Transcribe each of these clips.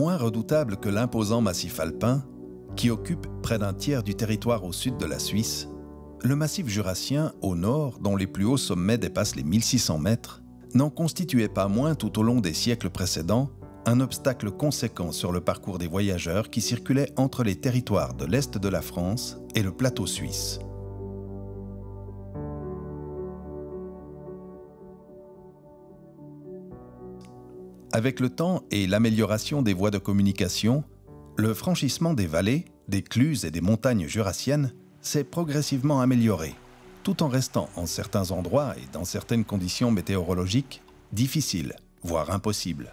Moins redoutable que l'imposant massif alpin, qui occupe près d'un tiers du territoire au sud de la Suisse, le massif jurassien au nord, dont les plus hauts sommets dépassent les 1600 mètres, n'en constituait pas moins tout au long des siècles précédents un obstacle conséquent sur le parcours des voyageurs qui circulaient entre les territoires de l'Est de la France et le plateau suisse. Avec le temps et l'amélioration des voies de communication, le franchissement des vallées, des cluses et des montagnes jurassiennes s'est progressivement amélioré, tout en restant en certains endroits et dans certaines conditions météorologiques difficiles, voire impossibles.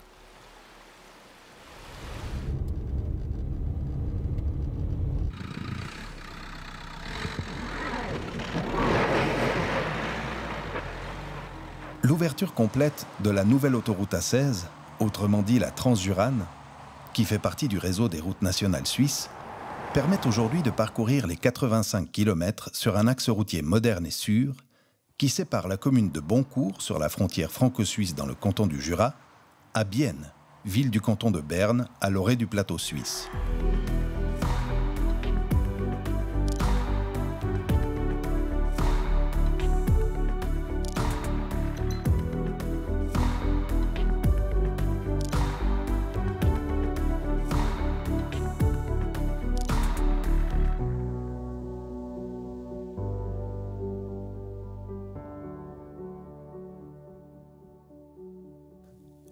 L'ouverture complète de la nouvelle autoroute A16, autrement dit la Transjurane, qui fait partie du réseau des routes nationales suisses, permet aujourd'hui de parcourir les 85 km sur un axe routier moderne et sûr qui sépare la commune de Boncourt, sur la frontière franco-suisse dans le canton du Jura, à Bienne, ville du canton de Berne, à l'orée du plateau suisse.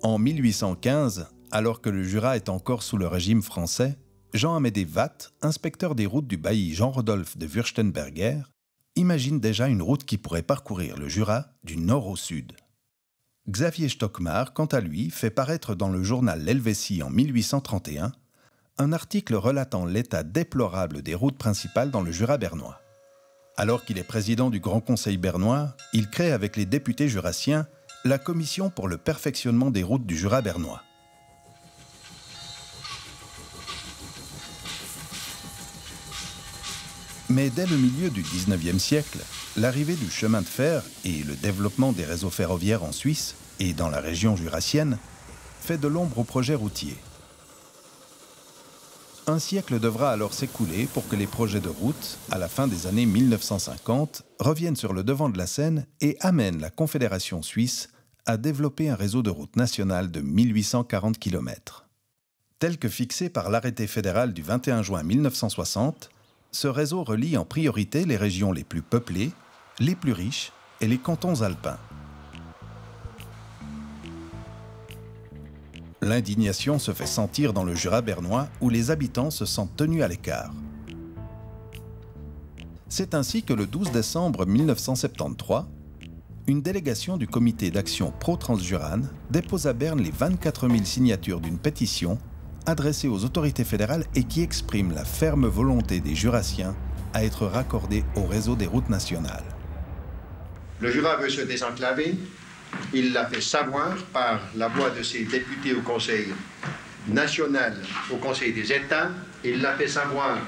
En 1815, alors que le Jura est encore sous le régime français, Jean-Amédée Watt, inspecteur des routes du bailli Jean-Rodolphe de Fürstenberger, imagine déjà une route qui pourrait parcourir le Jura du nord au sud. Xavier Stockmar, quant à lui, fait paraître dans le journal L'Helvétie en 1831 un article relatant l'état déplorable des routes principales dans le Jura bernois. Alors qu'il est président du Grand Conseil bernois, il crée avec les députés jurassiens la Commission pour le perfectionnement des routes du Jura bernois. Mais dès le milieu du XIXe siècle, l'arrivée du chemin de fer et le développement des réseaux ferroviaires en Suisse et dans la région jurassienne fait de l'ombre au projet routier. Un siècle devra alors s'écouler pour que les projets de route, à la fin des années 1950, reviennent sur le devant de la scène et amènent la Confédération suisse à développer un réseau de routes nationales de 1840 km. Tel que fixé par l'arrêté fédéral du 21 juin 1960, ce réseau relie en priorité les régions les plus peuplées, les plus riches et les cantons alpins. L'indignation se fait sentir dans le Jura bernois où les habitants se sentent tenus à l'écart. C'est ainsi que le 12 décembre 1973, une délégation du comité d'action pro-Transjurane dépose à Berne les 24 000 signatures d'une pétition adressée aux autorités fédérales et qui exprime la ferme volonté des Jurassiens à être raccordés au réseau des routes nationales. Le Jura veut se désenclaver. Il l'a fait savoir par la voix de ses députés au Conseil national, au Conseil des États. Il l'a fait savoir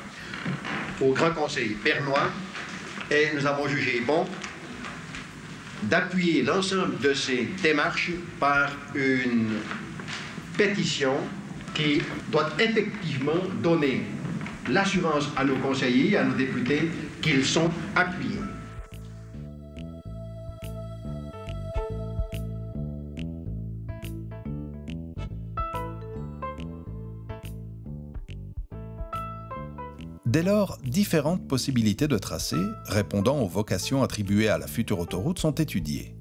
au Grand Conseil bernois. Et nous avons jugé bon d'appuyer l'ensemble de ces démarches par une pétition qui doit effectivement donner l'assurance à nos conseillers, à nos députés, qu'ils sont appuyés. Dès lors, différentes possibilités de tracés, répondant aux vocations attribuées à la future autoroute, sont étudiées.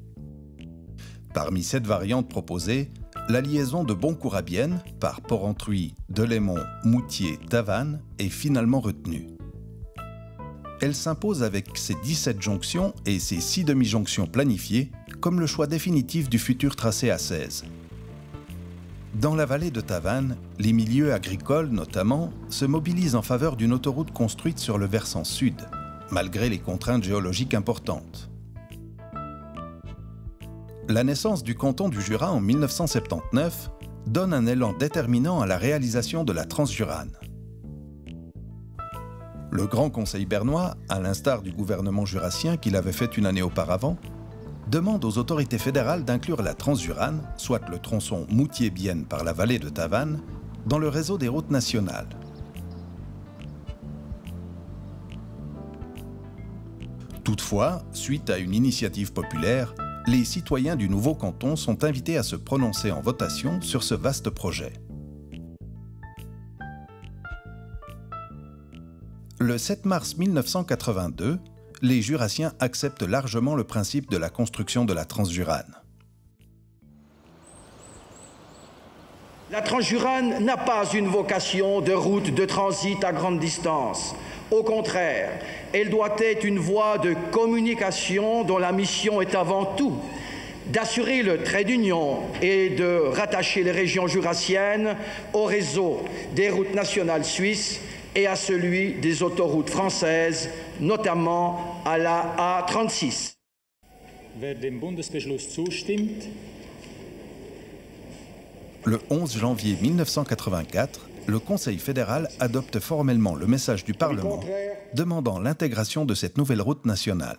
Parmi cette variante proposée, la liaison de Boncourt à Bienne, par Porrentruy, Delémont, Moutier, Tavannes, est finalement retenue. Elle s'impose avec ses 17 jonctions et ses 6 demi-jonctions planifiées comme le choix définitif du futur tracé A16. Dans la vallée de Tavannes, les milieux agricoles notamment se mobilisent en faveur d'une autoroute construite sur le versant sud, malgré les contraintes géologiques importantes. La naissance du canton du Jura en 1979 donne un élan déterminant à la réalisation de la Transjurane. Le Grand Conseil bernois, à l'instar du gouvernement jurassien qu'il avait fait une année auparavant, demande aux autorités fédérales d'inclure la Transjurane, soit le tronçon Moutier-Bienne par la vallée de Tavannes, dans le réseau des routes nationales. Toutefois, suite à une initiative populaire, les citoyens du nouveau canton sont invités à se prononcer en votation sur ce vaste projet. Le 7 mars 1982, les Jurassiens acceptent largement le principe de la construction de la Transjurane. La Transjurane n'a pas une vocation de route de transit à grande distance. Au contraire, elle doit être une voie de communication dont la mission est avant tout d'assurer le trait d'union et de rattacher les régions jurassiennes au réseau des routes nationales suisses et à celui des autoroutes françaises, notamment à la A36. Wer dem Bundesbeschluss zustimmt. Le 11 janvier 1984, le Conseil fédéral adopte formellement le message du Parlement demandant l'intégration de cette nouvelle route nationale.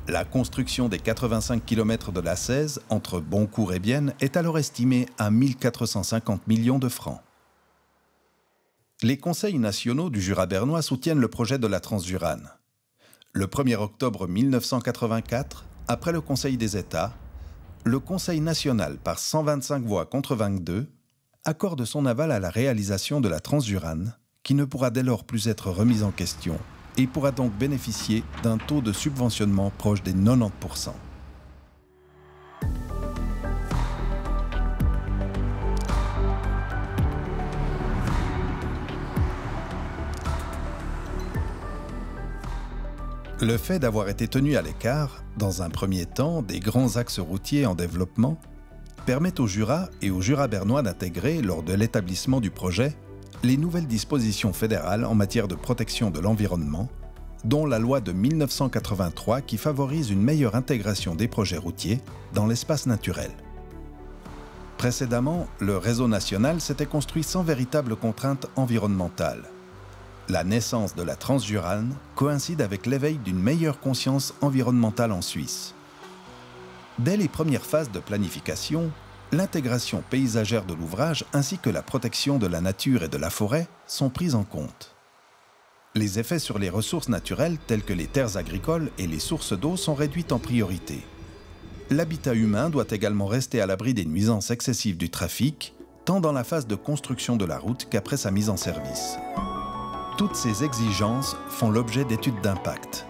La construction des 85 km de la 16 entre Boncourt et Bienne est alors estimée à 1 450 millions de francs. Les conseils nationaux du Jura bernois soutiennent le projet de la Transjurane. Le 1er octobre 1984, après le Conseil des États, le Conseil national, par 125 voix contre 22, accorde son aval à la réalisation de la Transjurane, qui ne pourra dès lors plus être remise en question et pourra donc bénéficier d'un taux de subventionnement proche des 90%. Le fait d'avoir été tenu à l'écart, dans un premier temps, des grands axes routiers en développement, permet au Jura et au Jura bernois d'intégrer, lors de l'établissement du projet, les nouvelles dispositions fédérales en matière de protection de l'environnement, dont la loi de 1983 qui favorise une meilleure intégration des projets routiers dans l'espace naturel. Précédemment, le réseau national s'était construit sans véritable contrainte environnementale. La naissance de la Transjurane coïncide avec l'éveil d'une meilleure conscience environnementale en Suisse. Dès les premières phases de planification, l'intégration paysagère de l'ouvrage ainsi que la protection de la nature et de la forêt sont prises en compte. Les effets sur les ressources naturelles telles que les terres agricoles et les sources d'eau sont réduits en priorité. L'habitat humain doit également rester à l'abri des nuisances excessives du trafic, tant dans la phase de construction de la route qu'après sa mise en service. Toutes ces exigences font l'objet d'études d'impact.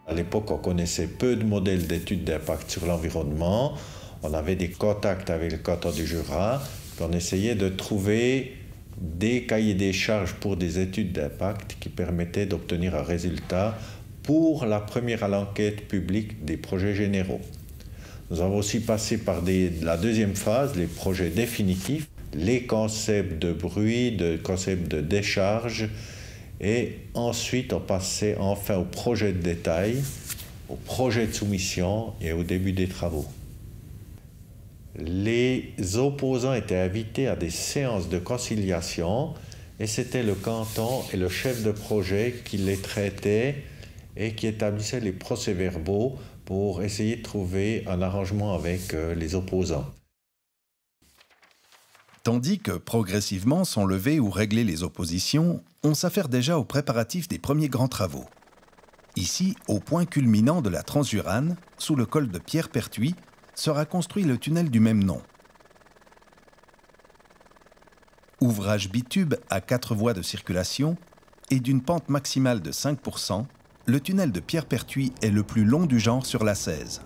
À l'époque, on connaissait peu de modèles d'études d'impact sur l'environnement. On avait des contacts avec le canton du Jura, puis on essayait de trouver des cahiers des charges pour des études d'impact qui permettaient d'obtenir un résultat pour la première à l'enquête publique des projets généraux. Nous avons aussi passé par la deuxième phase, les projets définitifs, les concepts de bruit, de concepts de décharge, et ensuite on passait enfin au projet de détail, au projet de soumission et au début des travaux. Les opposants étaient invités à des séances de conciliation et c'était le canton et le chef de projet qui les traitaient et qui établissaient les procès-verbaux pour essayer de trouver un arrangement avec les opposants. Tandis que progressivement sont levées ou réglées les oppositions, on s'affaire déjà aux préparatifs des premiers grands travaux. Ici, au point culminant de la Transjurane, sous le col de Pierre-Pertuis, sera construit le tunnel du même nom. Ouvrage bitube à 4 voies de circulation et d'une pente maximale de 5%, le tunnel de Pierre-Pertuis est le plus long du genre sur la 16.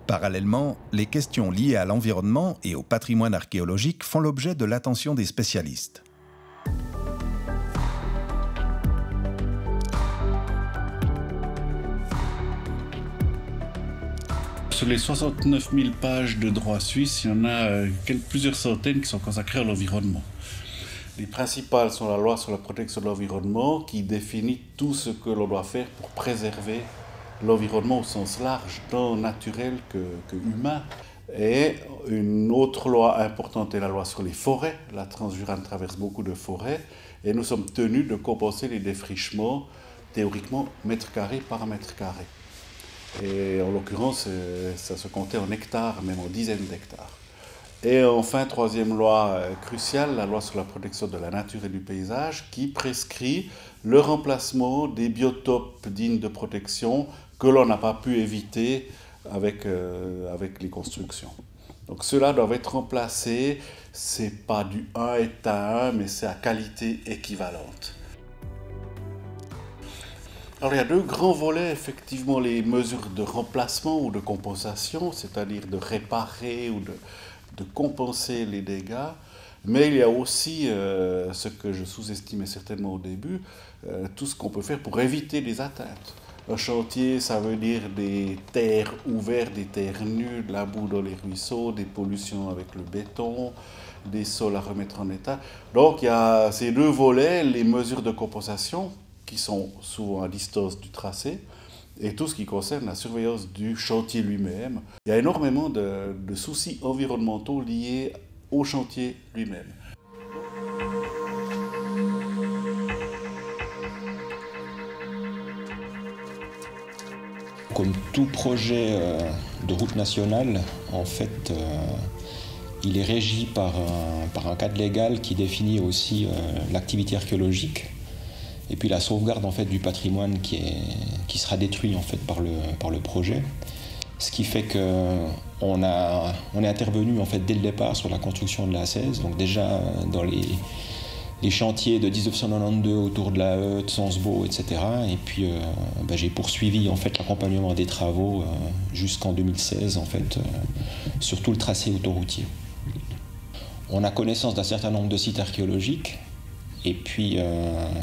Parallèlement, les questions liées à l'environnement et au patrimoine archéologique font l'objet de l'attention des spécialistes. Sur les 69 000 pages de droit suisse, il y en a plusieurs centaines qui sont consacrées à l'environnement. Les principales sont la loi sur la protection de l'environnement qui définit tout ce que l'on doit faire pour préserver l'environnement au sens large, tant naturel que humain. Et une autre loi importante est la loi sur les forêts. La Transjurane traverse beaucoup de forêts et nous sommes tenus de compenser les défrichements théoriquement mètre carré par mètre carré. Et en l'occurrence, ça se comptait en hectares, même en dizaines d'hectares. Et enfin, troisième loi cruciale, la loi sur la protection de la nature et du paysage, qui prescrit le remplacement des biotopes dignes de protection que l'on n'a pas pu éviter avec les constructions. Donc ceux-là doivent être remplacés, c'est pas du 1 hectare 1, mais c'est à qualité équivalente. Alors il y a deux grands volets, effectivement, les mesures de remplacement ou de compensation, c'est-à-dire de réparer ou de compenser les dégâts, mais il y a aussi ce que je sous-estimais certainement au début, tout ce qu'on peut faire pour éviter les atteintes. Un chantier, ça veut dire des terres ouvertes, des terres nues, de la boue dans les ruisseaux, des pollutions avec le béton, des sols à remettre en état. Donc il y a ces deux volets, les mesures de compensation, qui sont souvent à distance du tracé, et tout ce qui concerne la surveillance du chantier lui-même. Il y a énormément de soucis environnementaux liés au chantier lui-même. Comme tout projet de route nationale, en fait, il est régi par un cadre légal qui définit aussi l'activité archéologique et puis la sauvegarde en fait, du patrimoine qui sera détruit en fait, par le projet. Ce qui fait qu'on est intervenu en fait, dès le départ sur la construction de la 16, donc déjà dans les chantiers de 1992 autour de la Heute, Sensbo, etc. Et puis j'ai poursuivi en fait, l'accompagnement des travaux jusqu'en 2016 en fait, sur tout le tracé autoroutier. On a connaissance d'un certain nombre de sites archéologiques. Et puis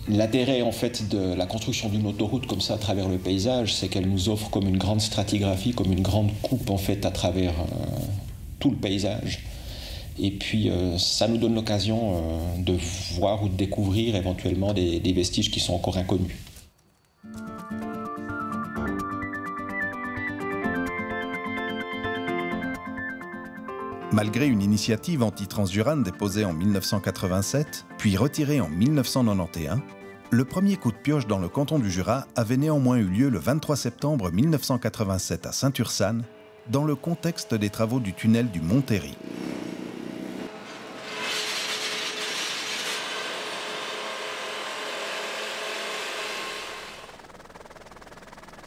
l'intérêt en fait, de la construction d'une autoroute comme ça à travers le paysage, c'est qu'elle nous offre comme une grande stratigraphie, comme une grande coupe en fait, à travers tout le paysage. Et puis ça nous donne l'occasion de voir ou de découvrir éventuellement des vestiges qui sont encore inconnus. Malgré une initiative anti-Transjurane déposée en 1987, puis retirée en 1991, le premier coup de pioche dans le canton du Jura avait néanmoins eu lieu le 23 septembre 1987 à Saint-Ursanne, dans le contexte des travaux du tunnel du Montéry.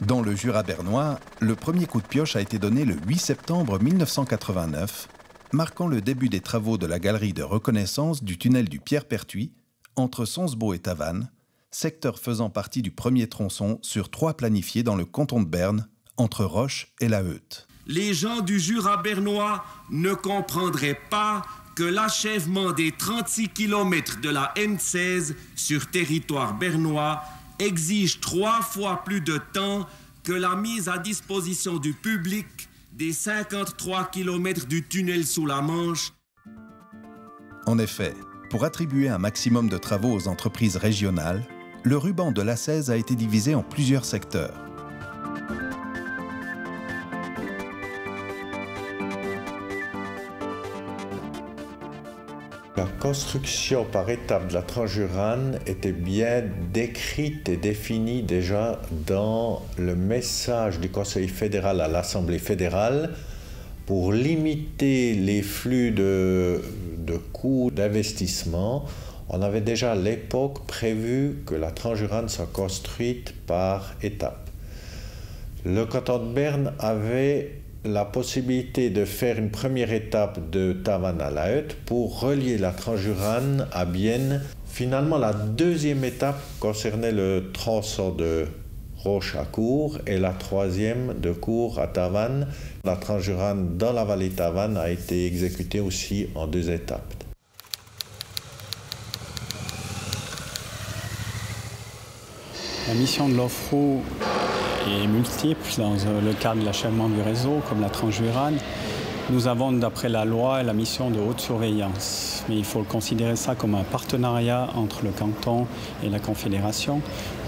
Dans le Jura bernois, le premier coup de pioche a été donné le 8 septembre 1989, marquant le début des travaux de la galerie de reconnaissance du tunnel du Pierre-Pertuis, entre Sensbo et Tavannes, secteur faisant partie du premier tronçon sur 3 planifiés dans le canton de Berne, entre Roche et la Heute. Les gens du Jura bernois ne comprendraient pas que l'achèvement des 36 km de la N16 sur territoire bernois exige 3 fois plus de temps que la mise à disposition du public des 53 km du tunnel sous la Manche. En effet, pour attribuer un maximum de travaux aux entreprises régionales, le ruban de l'A16 a été divisé en plusieurs secteurs. La construction par étapes de la Transjurane était bien décrite et définie déjà dans le message du Conseil fédéral à l'Assemblée fédérale pour limiter les flux de coûts d'investissement. On avait déjà à l'époque prévu que la Transjurane soit construite par étapes. Le canton de Berne avait la possibilité de faire une première étape de Tavannes à la Heute pour relier la Transjurane à Bienne. Finalement, la deuxième étape concernait le tronçon de Roche à Cours et la troisième de Cours à Tavannes. La Transjurane dans la vallée Tavannes a été exécutée aussi en 2 étapes. La mission de l'OFRO est multiple dans le cadre de l'achèvement du réseau, comme la Transjurane. Nous avons, d'après la loi, la mission de haute surveillance. Mais il faut considérer ça comme un partenariat entre le canton et la Confédération,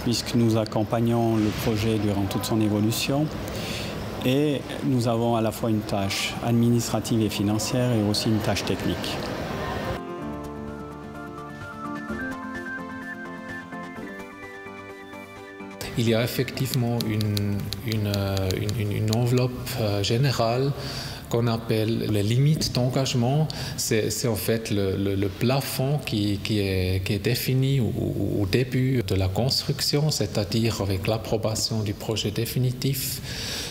puisque nous accompagnons le projet durant toute son évolution. Et nous avons à la fois une tâche administrative et financière et aussi une tâche technique. il y a effectivement une enveloppe générale qu'on appelle les limites d'engagement. C'est en fait le plafond qui est défini au début de la construction, c'est-à-dire avec l'approbation du projet définitif.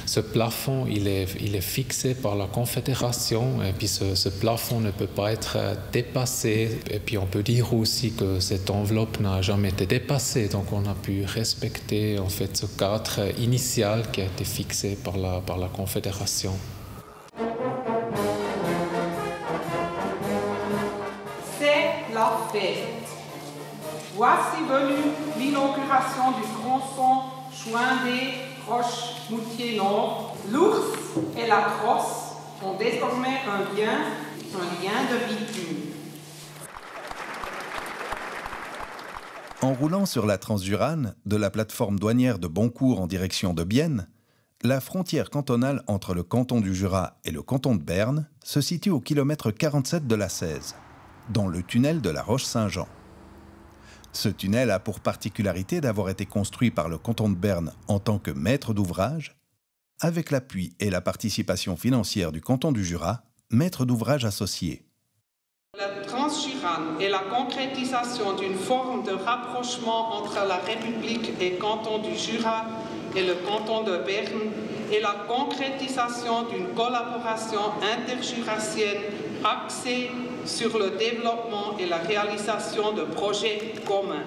Ce plafond, il est fixé par la Confédération et puis ce plafond ne peut pas être dépassé. Et puis on peut dire aussi que cette enveloppe n'a jamais été dépassée, donc on a pu respecter en fait ce cadre initial qui a été fixé par la Confédération. La fête. Voici venue l'inauguration du tronçon Chouindé-Roche-Moutier-Nord. L'ours et la crosse ont désormais un lien de bitume. En roulant sur la Transjurane, de la plateforme douanière de Boncourt en direction de Bienne, la frontière cantonale entre le canton du Jura et le canton de Berne se situe au kilomètre 47 de la 16. Dans le tunnel de la Roche-Saint-Jean. Ce tunnel a pour particularité d'avoir été construit par le canton de Berne en tant que maître d'ouvrage, avec l'appui et la participation financière du canton du Jura, maître d'ouvrage associé. La Transjurane est la concrétisation d'une forme de rapprochement entre la République et le canton du Jura et le canton de Berne et la concrétisation d'une collaboration interjurassienne axée sur le développement et la réalisation de projets communs.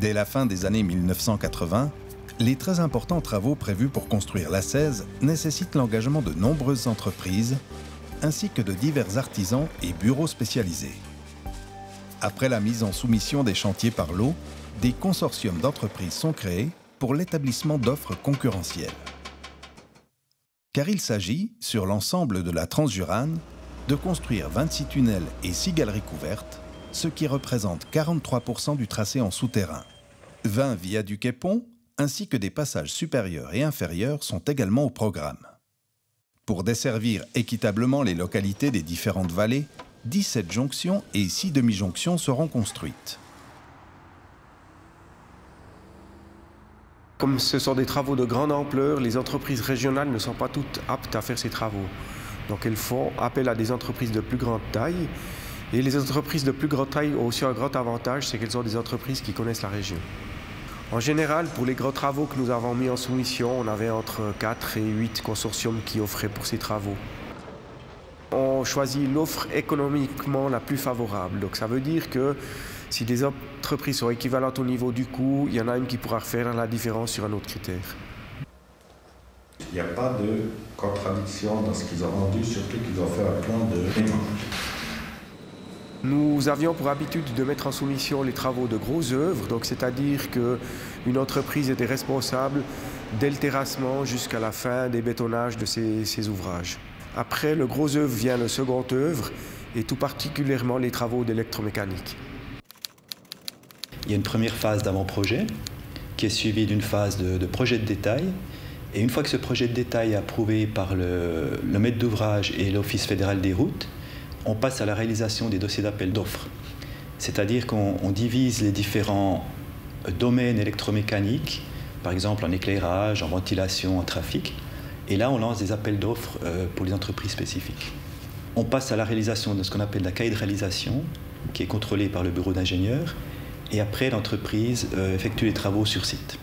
Dès la fin des années 1980, les très importants travaux prévus pour construire l'A16 nécessitent l'engagement de nombreuses entreprises, ainsi que de divers artisans et bureaux spécialisés. Après la mise en soumission des chantiers par l'eau, des consortiums d'entreprises sont créés pour l'établissement d'offres concurrentielles. Car il s'agit, sur l'ensemble de la Transjurane, de construire 26 tunnels et 6 galeries couvertes, ce qui représente 43% du tracé en souterrain. 20 viaducs et ponts, ainsi que des passages supérieurs et inférieurs sont également au programme. Pour desservir équitablement les localités des différentes vallées, 17 jonctions et 6 demi-jonctions seront construites. Comme ce sont des travaux de grande ampleur, les entreprises régionales ne sont pas toutes aptes à faire ces travaux. Donc elles font appel à des entreprises de plus grande taille. Et les entreprises de plus grande taille ont aussi un grand avantage, c'est qu'elles sont des entreprises qui connaissent la région. En général, pour les gros travaux que nous avons mis en soumission, on avait entre 4 et 8 consortiums qui offraient pour ces travaux. On choisit l'offre économiquement la plus favorable. Donc ça veut dire que si des entreprises sont équivalentes au niveau du coût, il y en a une qui pourra faire la différence sur un autre critère. Il n'y a pas de contradiction dans ce qu'ils ont rendu, surtout qu'ils ont fait un plan de ménage. Nous avions pour habitude de mettre en soumission les travaux de grosses œuvres, donc c'est-à-dire qu'une entreprise était responsable dès le terrassement jusqu'à la fin des bétonnages de ces ouvrages. Après le gros œuvre vient le second œuvre, et tout particulièrement les travaux d'électromécanique. Il y a une première phase d'avant-projet qui est suivie d'une phase de projet de détail. Et une fois que ce projet de détail est approuvé par le maître d'ouvrage et l'Office fédéral des routes, on passe à la réalisation des dossiers d'appel d'offres. C'est-à-dire qu'on divise les différents domaines électromécaniques, par exemple en éclairage, en ventilation, en trafic. Et là, on lance des appels d'offres pour les entreprises spécifiques. On passe à la réalisation de ce qu'on appelle la cahier de réalisation, qui est contrôlée par le bureau d'ingénieurs. Et après, l'entreprise effectue les travaux sur site.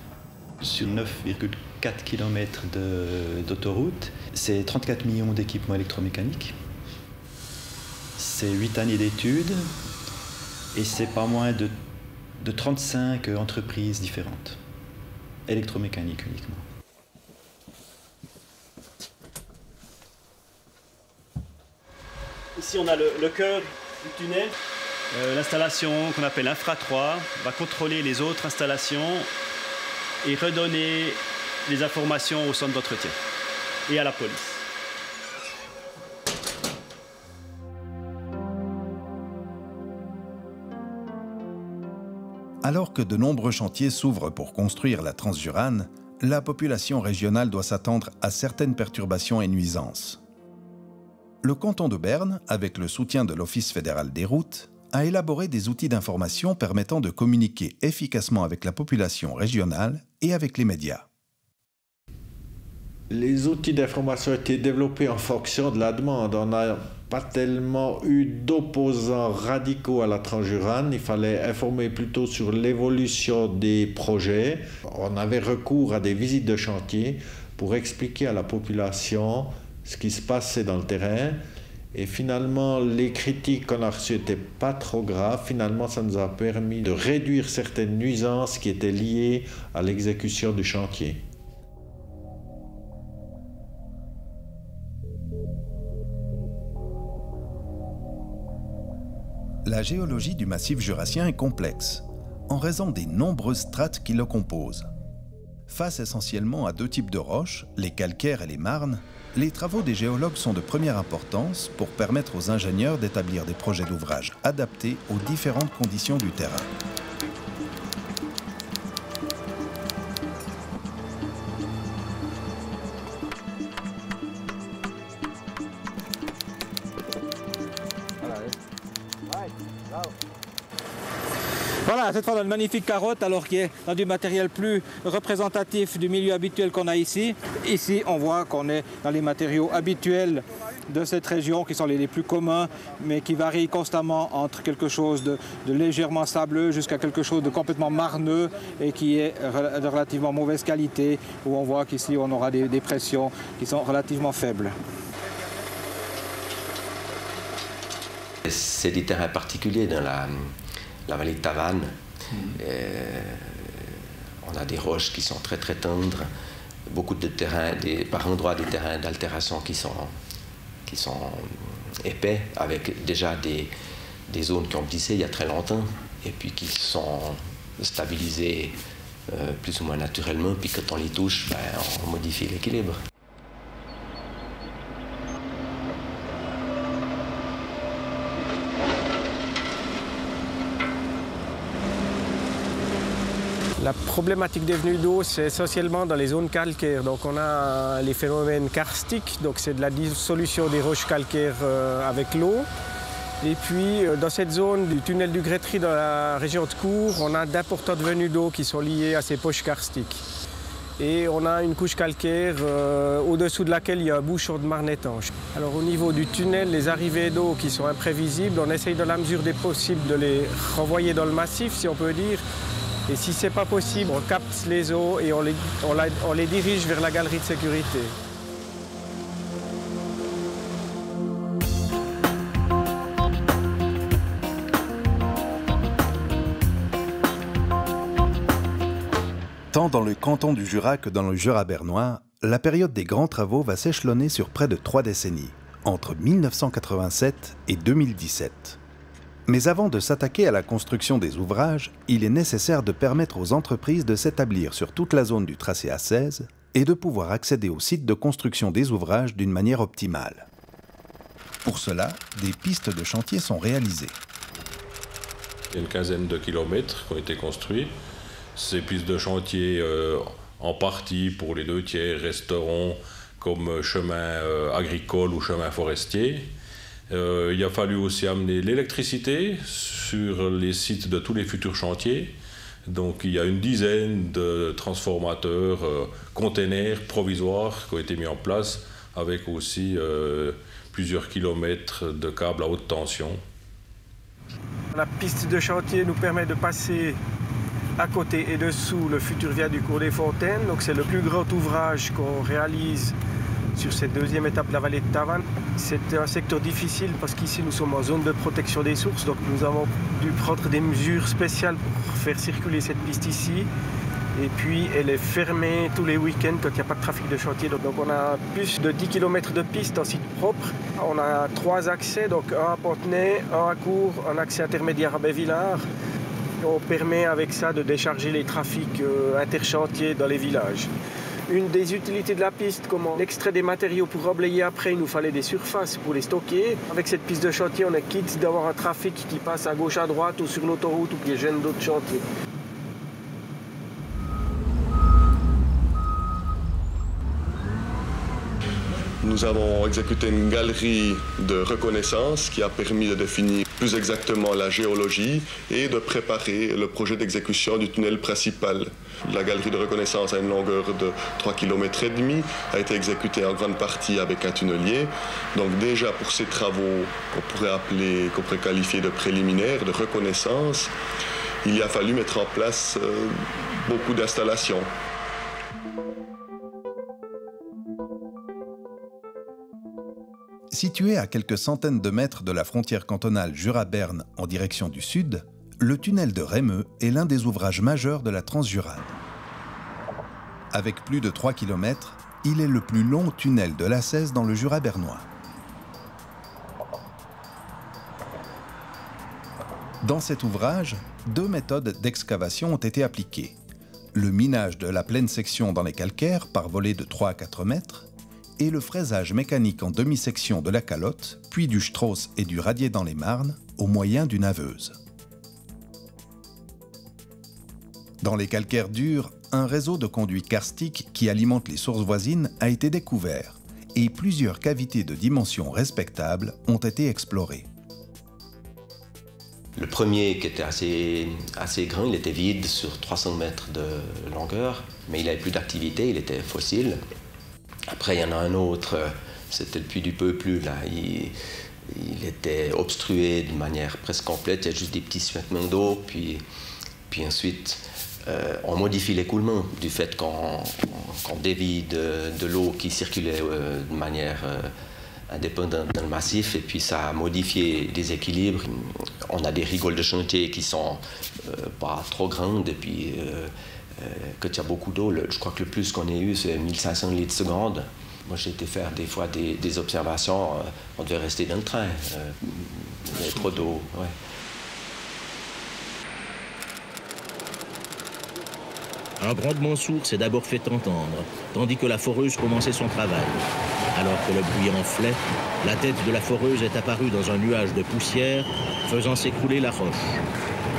Sur 9,4 km d'autoroute, c'est 34 millions d'équipements électromécaniques. C'est 8 années d'études et c'est pas moins de 35 entreprises différentes, électromécaniques uniquement. Ici, on a le cœur du tunnel. L'installation qu'on appelle Infra 3 va contrôler les autres installations et redonner les informations au centre d'entretien et à la police. Alors que de nombreux chantiers s'ouvrent pour construire la Transjurane, la population régionale doit s'attendre à certaines perturbations et nuisances. Le canton de Berne, avec le soutien de l'Office fédéral des routes, a élaboré des outils d'information permettant de communiquer efficacement avec la population régionale et avec les médias. Les outils d'information ont été développés en fonction de la demande. On n'a pas tellement eu d'opposants radicaux à la Transjurane. Il fallait informer plutôt sur l'évolution des projets. On avait recours à des visites de chantier pour expliquer à la population ce qui se passait dans le terrain. Et finalement, les critiques qu'on a reçues n'étaient pas trop graves. Finalement, ça nous a permis de réduire certaines nuisances qui étaient liées à l'exécution du chantier. La géologie du massif jurassien est complexe, en raison des nombreuses strates qui le composent. Face essentiellement à deux types de roches, les calcaires et les marnes, les travaux des géologues sont de première importance pour permettre aux ingénieurs d'établir des projets d'ouvrage adaptés aux différentes conditions du terrain. Voilà, cette fois on a une magnifique carotte, alors qui est dans du matériel plus représentatif du milieu habituel qu'on a ici. Ici, on voit qu'on est dans les matériaux habituels de cette région, qui sont les plus communs, mais qui varient constamment entre quelque chose de légèrement sableux jusqu'à quelque chose de complètement marneux et qui est de relativement mauvaise qualité, où on voit qu'ici on aura des pressions qui sont relativement faibles. C'est des terrains particuliers dans la vallée de Tavannes. On a des roches qui sont très très tendres, beaucoup de terrains, par endroits des terrains d'altération qui sont épais, avec déjà des zones qui ont glissé il y a très longtemps et puis qui sont stabilisées plus ou moins naturellement, puis quand on les touche, on modifie l'équilibre. La problématique des venues d'eau, c'est essentiellement dans les zones calcaires. Donc on a les phénomènes karstiques, donc c'est de la dissolution des roches calcaires avec l'eau. Et puis dans cette zone du tunnel du Grétry, dans la région de Cours, on a d'importantes venues d'eau qui sont liées à ces poches karstiques. Et on a une couche calcaire au-dessous de laquelle il y a un bouchon de marne étanche. Alors au niveau du tunnel, les arrivées d'eau qui sont imprévisibles, on essaye dans la mesure des possibles de les renvoyer dans le massif, si on peut dire. Et si ce n'est pas possible, on capte les eaux et on les dirige vers la galerie de sécurité. Tant dans le canton du Jura que dans le Jura bernois, la période des grands travaux va s'échelonner sur près de 3 décennies, entre 1987 et 2017. Mais avant de s'attaquer à la construction des ouvrages, il est nécessaire de permettre aux entreprises de s'établir sur toute la zone du tracé A16 et de pouvoir accéder au site de construction des ouvrages d'une manière optimale. Pour cela, des pistes de chantier sont réalisées. Il y a une quinzaine de kilomètres qui ont été construits. Ces pistes de chantier, en partie pour les 2 tiers, resteront comme chemin agricole ou chemin forestier. Il a fallu aussi amener l'électricité sur les sites de tous les futurs chantiers. Donc il y a une dizaine de transformateurs, containers provisoires qui ont été mis en place, avec aussi plusieurs kilomètres de câbles à haute tension. La piste de chantier nous permet de passer à côté et dessous le futur viaduc Cours des Fontaines. Donc c'est le plus grand ouvrage qu'on réalise sur cette 2e étape de la vallée de Tavannes. C'est un secteur difficile parce qu'ici nous sommes en zone de protection des sources, donc nous avons dû prendre des mesures spéciales pour faire circuler cette piste ici. Et puis elle est fermée tous les week-ends quand il n'y a pas de trafic de chantier. Donc on a plus de 10 km de piste en site propre. On a 3 accès, donc un à Pontenay, un à Cours, un accès intermédiaire à Bévillard. On permet avec ça de décharger les trafics interchantiers dans les villages. Une des utilités de la piste, comme l'extrait des matériaux pour reblayer après, il nous fallait des surfaces pour les stocker. Avec cette piste de chantier, on est quitte d'avoir un trafic qui passe à gauche, à droite ou sur l'autoroute ou qui gêne d'autres chantiers. Nous avons exécuté une galerie de reconnaissance qui a permis de définir plus exactement la géologie et de préparer le projet d'exécution du tunnel principal. La galerie de reconnaissance a une longueur de 3,5 km, a été exécutée en grande partie avec un tunnelier. Donc déjà pour ces travaux qu'on pourrait qualifier de préliminaires, de reconnaissance, il a fallu mettre en place beaucoup d'installations. Situé à quelques centaines de mètres de la frontière cantonale Jura-Berne en direction du sud, le tunnel de Rémeux est l'un des ouvrages majeurs de la Transjurane. Avec plus de 3 km, il est le plus long tunnel de l'A16 dans le Jura bernois. Dans cet ouvrage, 2 méthodes d'excavation ont été appliquées. Le minage de la pleine section dans les calcaires par volée de 3 à 4 mètres et le fraisage mécanique en demi-section de la calotte, puis du strauss et du radier dans les marnes, au moyen d'une haveuse. Dans les calcaires durs, un réseau de conduits karstiques qui alimentent les sources voisines a été découvert et plusieurs cavités de dimensions respectables ont été explorées. Le premier, qui était assez grand, il était vide sur 300 mètres de longueur, mais il n'avait plus d'activité, il était fossile. Après, il y en a un autre, c'était le puits du Peuplu, là. Il était obstrué de manière presque complète, il y a juste des petits suintements d'eau, puis ensuite, on modifie l'écoulement du fait qu'on dévie de l'eau qui circulait de manière indépendante dans le massif, et puis ça a modifié les équilibres. On a des rigoles de chantier qui sont pas trop grandes, et puis quand il y a beaucoup d'eau, je crois que le plus qu'on ait eu, c'est 1500 litres seconde. Moi, j'ai été faire des fois des observations, on devait rester dans le train, il y avait trop d'eau. Ouais. Un grondement sourd s'est d'abord fait entendre, tandis que la foreuse commençait son travail. Alors que le bruit enflait, la tête de la foreuse est apparue dans un nuage de poussière, faisant s'écrouler la roche.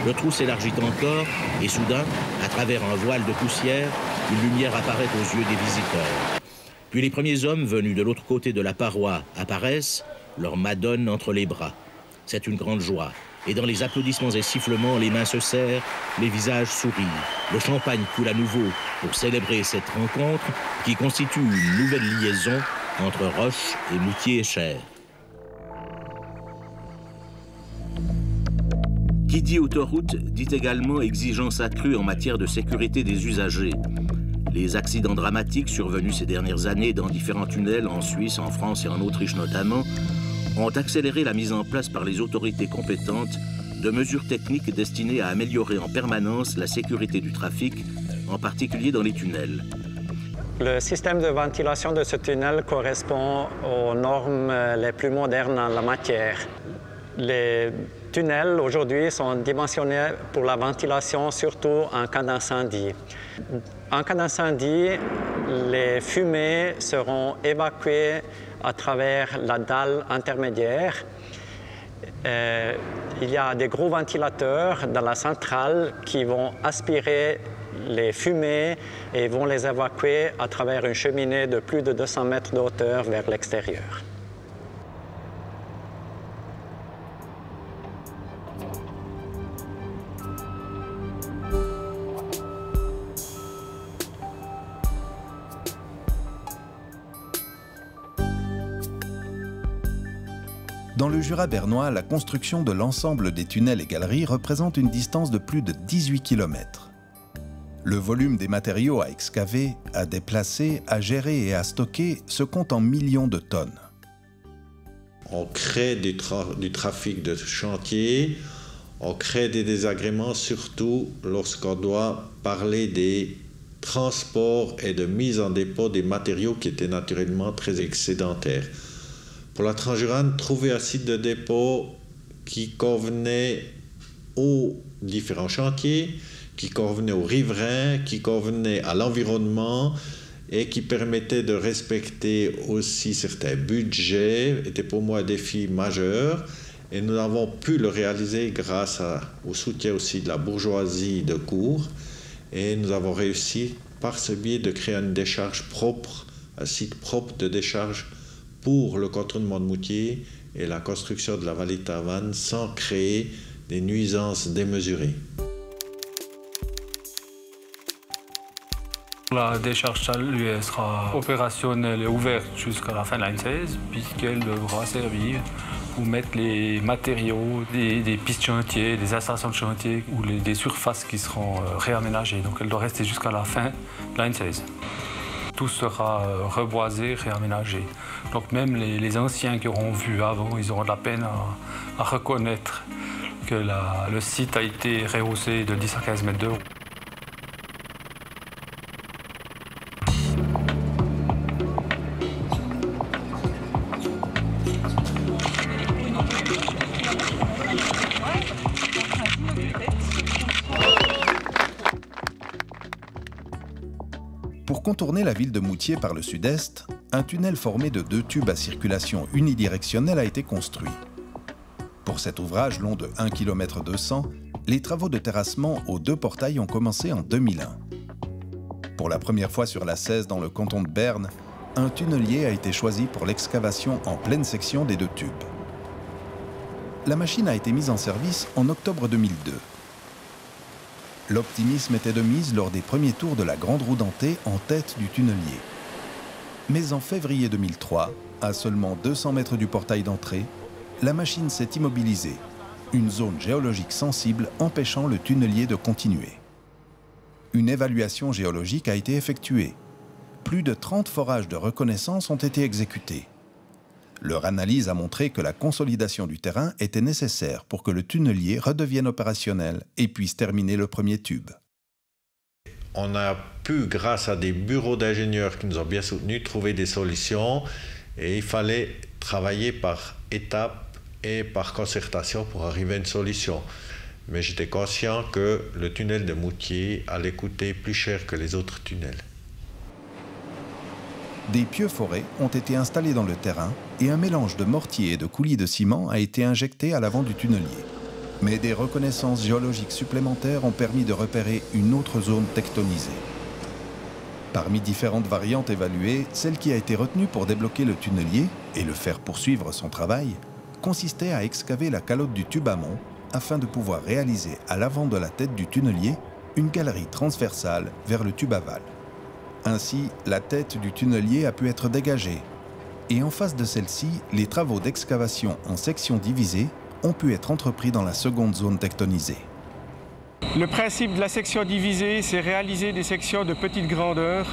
Le trou s'élargit encore, et soudain, à travers un voile de poussière, une lumière apparaît aux yeux des visiteurs. Puis les premiers hommes venus de l'autre côté de la paroi apparaissent, leur madone entre les bras. C'est une grande joie. Et dans les applaudissements et sifflements, les mains se serrent, les visages sourient. Le champagne coule à nouveau pour célébrer cette rencontre qui constitue une nouvelle liaison entre Roche et Moutier-et-Cher. Qui dit autoroute dit également exigence accrue en matière de sécurité des usagers. Les accidents dramatiques survenus ces dernières années dans différents tunnels en Suisse, en France et en Autriche notamment, ont accéléré la mise en place par les autorités compétentes de mesures techniques destinées à améliorer en permanence la sécurité du trafic, en particulier dans les tunnels. Le système de ventilation de ce tunnel correspond aux normes les plus modernes en la matière. Les tunnels aujourd'hui sont dimensionnés pour la ventilation, surtout en cas d'incendie. En cas d'incendie, les fumées seront évacuées à travers la dalle intermédiaire. Il y a des gros ventilateurs dans la centrale qui vont aspirer les fumées et vont les évacuer à travers une cheminée de plus de 200 mètres de hauteur vers l'extérieur. Dans le Jura bernois, la construction de l'ensemble des tunnels et galeries représente une distance de plus de 18 km. Le volume des matériaux à excaver, à déplacer, à gérer et à stocker se compte en millions de tonnes. On crée du trafic de chantier, on crée des désagréments, surtout lorsqu'on doit parler des transports et de mise en dépôt des matériaux qui étaient naturellement très excédentaires. Pour la Transjurane, trouver un site de dépôt qui convenait aux différents chantiers, qui convenait aux riverains, qui convenait à l'environnement et qui permettait de respecter aussi certains budgets était pour moi un défi majeur. Et nous avons pu le réaliser grâce au soutien aussi de la bourgeoisie de Cours. Et nous avons réussi par ce biais de créer une décharge propre, un site propre de décharge pour le contournement de Moutier et la construction de la vallée de Tavannes sans créer des nuisances démesurées. La décharge saluée sera opérationnelle et ouverte jusqu'à la fin de l'année 16, puisqu'elle devra servir pour mettre les matériaux des pistes chantier, des installations de chantier ou des surfaces qui seront réaménagées. Donc elle doit rester jusqu'à la fin de l'année 16. Tout sera reboisé, réaménagé. Donc même les anciens qui auront vu avant, ils auront de la peine à reconnaître que le site a été rehaussé de 10 à 15 mètres de haut. Pour contourner la ville de Moutier par le sud-est, un tunnel formé de 2 tubes à circulation unidirectionnelle a été construit. Pour cet ouvrage long de 1,2 km, les travaux de terrassement aux 2 portails ont commencé en 2001. Pour la première fois sur la 16 dans le canton de Berne, un tunnelier a été choisi pour l'excavation en pleine section des 2 tubes. La machine a été mise en service en octobre 2002. L'optimisme était de mise lors des premiers tours de la grande roue dentée en tête du tunnelier. Mais en février 2003, à seulement 200 mètres du portail d'entrée, la machine s'est immobilisée, une zone géologique sensible empêchant le tunnelier de continuer. Une évaluation géologique a été effectuée. Plus de 30 forages de reconnaissance ont été exécutés. Leur analyse a montré que la consolidation du terrain était nécessaire pour que le tunnelier redevienne opérationnel et puisse terminer le premier tube. On a pu, grâce à des bureaux d'ingénieurs qui nous ont bien soutenus, trouver des solutions et il fallait travailler par étapes et par concertation pour arriver à une solution. Mais j'étais conscient que le tunnel de Moutier allait coûter plus cher que les autres tunnels. Des pieux forés ont été installés dans le terrain et un mélange de mortier et de coulis de ciment a été injecté à l'avant du tunnelier. Mais des reconnaissances géologiques supplémentaires ont permis de repérer une autre zone tectonisée. Parmi différentes variantes évaluées, celle qui a été retenue pour débloquer le tunnelier et le faire poursuivre son travail consistait à excaver la calotte du tube amont afin de pouvoir réaliser à l'avant de la tête du tunnelier une galerie transversale vers le tube aval. Ainsi, la tête du tunnelier a pu être dégagée. Et en face de celle-ci, les travaux d'excavation en sections divisées ont pu être entrepris dans la seconde zone tectonisée. Le principe de la section divisée, c'est réaliser des sections de petite grandeur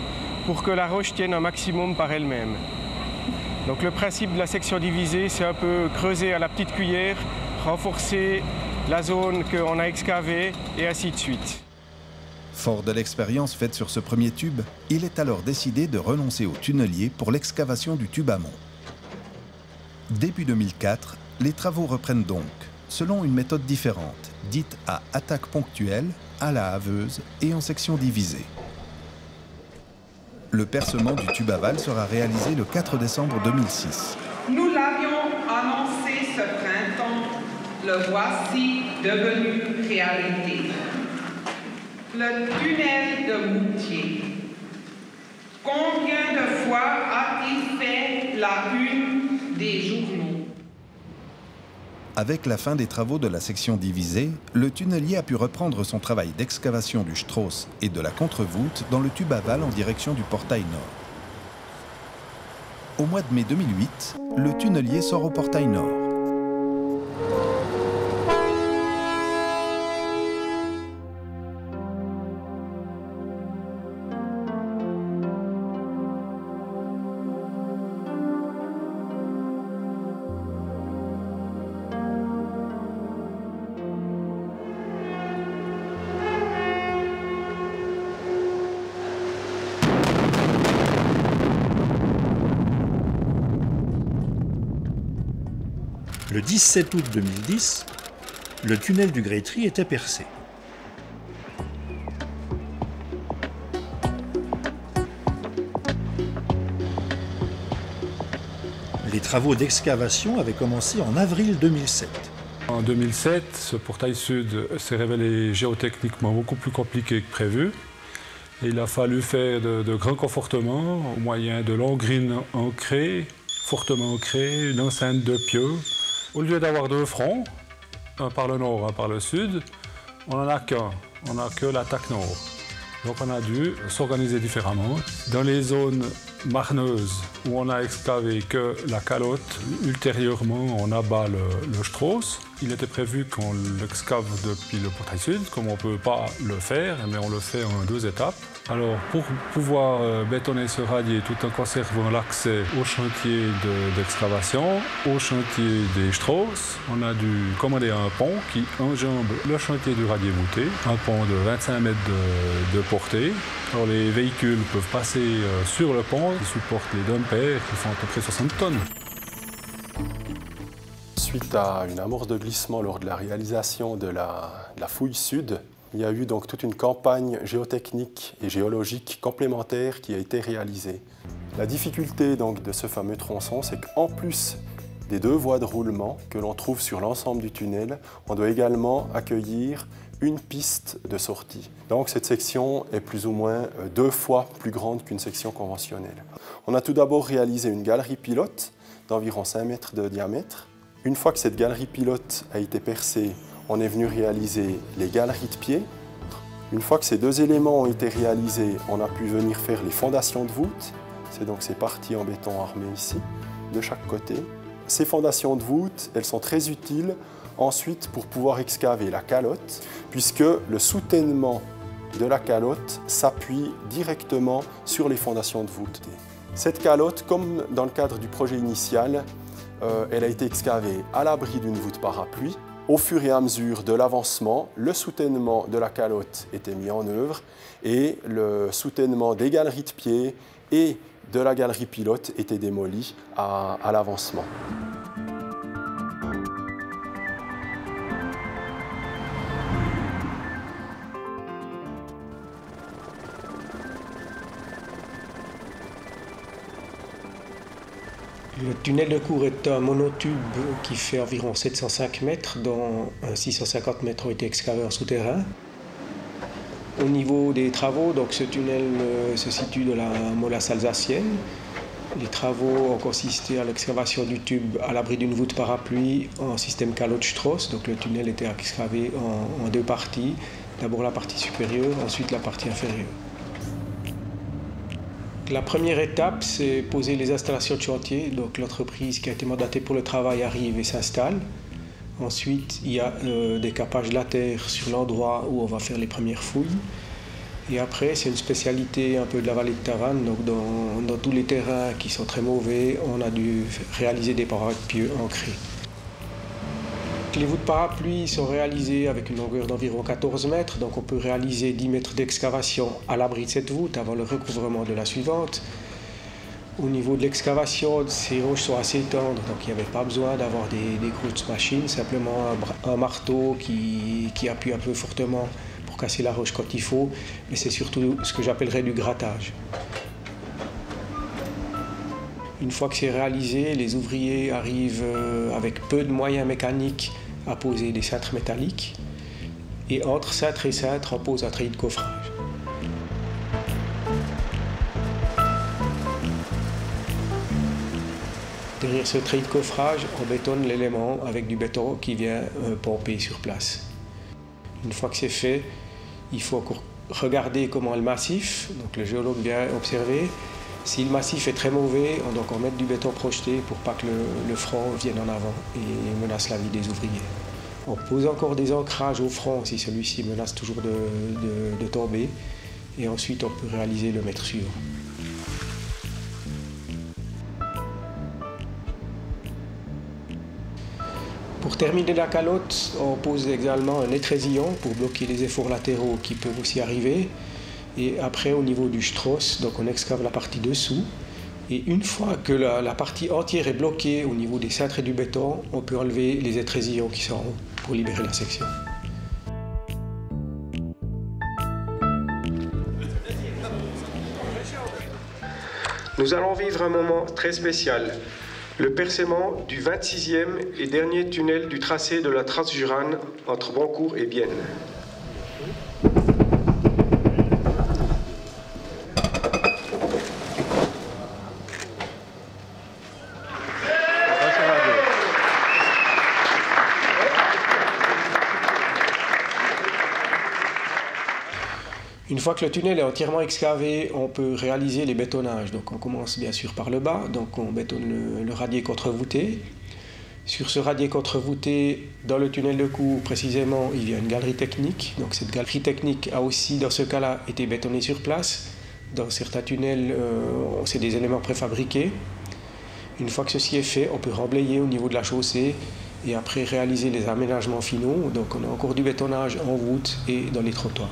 pour que la roche tienne un maximum par elle-même. Donc le principe de la section divisée, c'est un peu creuser à la petite cuillère, renforcer la zone qu'on a excavée et ainsi de suite. Fort de l'expérience faite sur ce premier tube, il est alors décidé de renoncer au tunnelier pour l'excavation du tube amont. Début 2004, Les travaux reprennent donc, selon une méthode différente, dite à attaque ponctuelle, à la haveuse et en section divisée. Le percement du tube aval sera réalisé le 4 décembre 2006. Nous l'avions annoncé ce printemps, le voici devenu réalité. Le tunnel de Moutier. Combien de fois a-t-il fait la une des journaux? Avec la fin des travaux de la section divisée, le tunnelier a pu reprendre son travail d'excavation du Strauss et de la contre-voûte dans le tube aval en direction du portail nord. Au mois de mai 2008, le tunnelier sort au portail nord. Le 17 août 2010, le tunnel du Grétry était percé. Les travaux d'excavation avaient commencé en avril 2007. En 2007, ce portail sud s'est révélé géotechniquement beaucoup plus compliqué que prévu. Et il a fallu faire de grands confortements au moyen de longues grines ancrées, fortement ancrées, une enceinte de pieux. Au lieu d'avoir deux fronts, un par le nord, un par le sud, on n'en a qu'un. On n'a que l'attaque nord. Donc on a dû s'organiser différemment. Dans les zones marneuses où on a excavé que la calotte, ultérieurement on abat le Strauss. Il était prévu qu'on l'excave depuis le portail sud, comme on ne peut pas le faire, mais on le fait en 2 étapes. Alors pour pouvoir bétonner ce radier tout en conservant l'accès au chantier d'excavation, au chantier des Strauss, on a dû commander un pont qui enjambe le chantier du radier voûté, un pont de 25 mètres de portée. Alors les véhicules peuvent passer sur le pont, qui supportent les dumpers qui font à peu près 60 tonnes. Suite à une amorce de glissement lors de la réalisation de la fouille sud, il y a eu donc toute une campagne géotechnique et géologique complémentaire qui a été réalisée. La difficulté donc de ce fameux tronçon, c'est qu'en plus des 2 voies de roulement que l'on trouve sur l'ensemble du tunnel, on doit également accueillir une piste de sortie. Donc cette section est plus ou moins 2 fois plus grande qu'une section conventionnelle. On a tout d'abord réalisé une galerie pilote d'environ 5 mètres de diamètre. Une fois que cette galerie pilote a été percée, on est venu réaliser les galeries de pied. Une fois que ces 2 éléments ont été réalisés, on a pu venir faire les fondations de voûte. C'est donc ces parties en béton armé ici, de chaque côté. Ces fondations de voûte, elles sont très utiles ensuite pour pouvoir excaver la calotte, puisque le soutènement de la calotte s'appuie directement sur les fondations de voûte. Cette calotte, comme dans le cadre du projet initial, elle a été excavée à l'abri d'une voûte parapluie. Au fur et à mesure de l'avancement, le soutènement de la calotte était mis en œuvre et le soutènement des galeries de pied et de la galerie pilote était démoli à l'avancement. Le tunnel de cour est un monotube qui fait environ 705 mètres, dont 650 mètres ont été excavés en souterrain. Au niveau des travaux, donc ce tunnel se situe de la molasse alsacienne. Les travaux ont consisté à l'excavation du tube à l'abri d'une voûte parapluie en système calotte-Strauss. Donc le tunnel était excavé en 2 parties. D'abord la partie supérieure, ensuite la partie inférieure. La première étape, c'est poser les installations de chantier. Donc l'entreprise qui a été mandatée pour le travail arrive et s'installe. Ensuite, il y a des capages de la terre sur l'endroit où on va faire les premières fouilles. Et après, c'est une spécialité un peu de la vallée de Tavannes. Donc dans tous les terrains qui sont très mauvais, on a dû réaliser des parois de pieux ancrés. Les voûtes parapluies sont réalisées avec une longueur d'environ 14 mètres, donc on peut réaliser 10 mètres d'excavation à l'abri de cette voûte avant le recouvrement de la suivante. Au niveau de l'excavation, ces roches sont assez tendres, donc il n'y avait pas besoin d'avoir des grosses machines, simplement un marteau qui appuie un peu fortement pour casser la roche quand il faut, mais c'est surtout ce que j'appellerais du grattage. Une fois que c'est réalisé, les ouvriers arrivent avec peu de moyens mécaniques à poser des cintres métalliques, et entre cintre et cintre, on pose un treillis de coffrage. Derrière ce treillis de coffrage, on bétonne l'élément avec du béton qui vient pomper sur place. Une fois que c'est fait, il faut encore regarder comment est le massif. Donc le géologue vient observer. Si le massif est très mauvais, on doit encore mettre du béton projeté pour pas que le front vienne en avant et menace la vie des ouvriers. On pose encore des ancrages au front si celui-ci menace toujours de tomber. Et ensuite, on peut réaliser le mètre suivant. Pour terminer la calotte, on pose également un étrésillon pour bloquer les efforts latéraux qui peuvent aussi arriver. Et après, au niveau du Strauss, donc on excave la partie dessous. Et une fois que la partie entière est bloquée au niveau des cintres et du béton, on peut enlever les étrésillons qui sont en haut pour libérer la section. Nous allons vivre un moment très spécial. Le percement du 26e et dernier tunnel du tracé de la Transjurane entre Boncourt et Bienne. Une fois que le tunnel est entièrement excavé, on peut réaliser les bétonnages. Donc on commence bien sûr par le bas, donc on bétonne le radier contre-voûté. Sur ce radier contre-voûté, dans le tunnel de cours précisément, il y a une galerie technique. Donc cette galerie technique a aussi, dans ce cas-là, été bétonnée sur place. Dans certains tunnels, c'est des éléments préfabriqués. Une fois que ceci est fait, on peut remblayer au niveau de la chaussée et après réaliser les aménagements finaux. Donc on a encore du bétonnage en voûte et dans les trottoirs.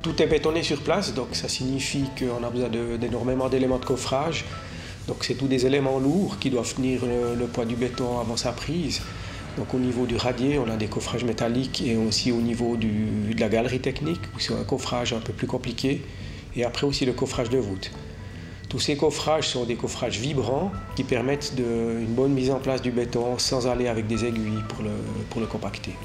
Tout est bétonné sur place, donc ça signifie qu'on a besoin d'énormément d'éléments de coffrage. Donc c'est tous des éléments lourds qui doivent tenir le poids du béton avant sa prise. Donc au niveau du radier, on a des coffrages métalliques et aussi au niveau de la galerie technique, où c'est un coffrage un peu plus compliqué. Et après aussi le coffrage de voûte. Tous ces coffrages sont des coffrages vibrants qui permettent une bonne mise en place du béton sans aller avec des aiguilles pour le compacter.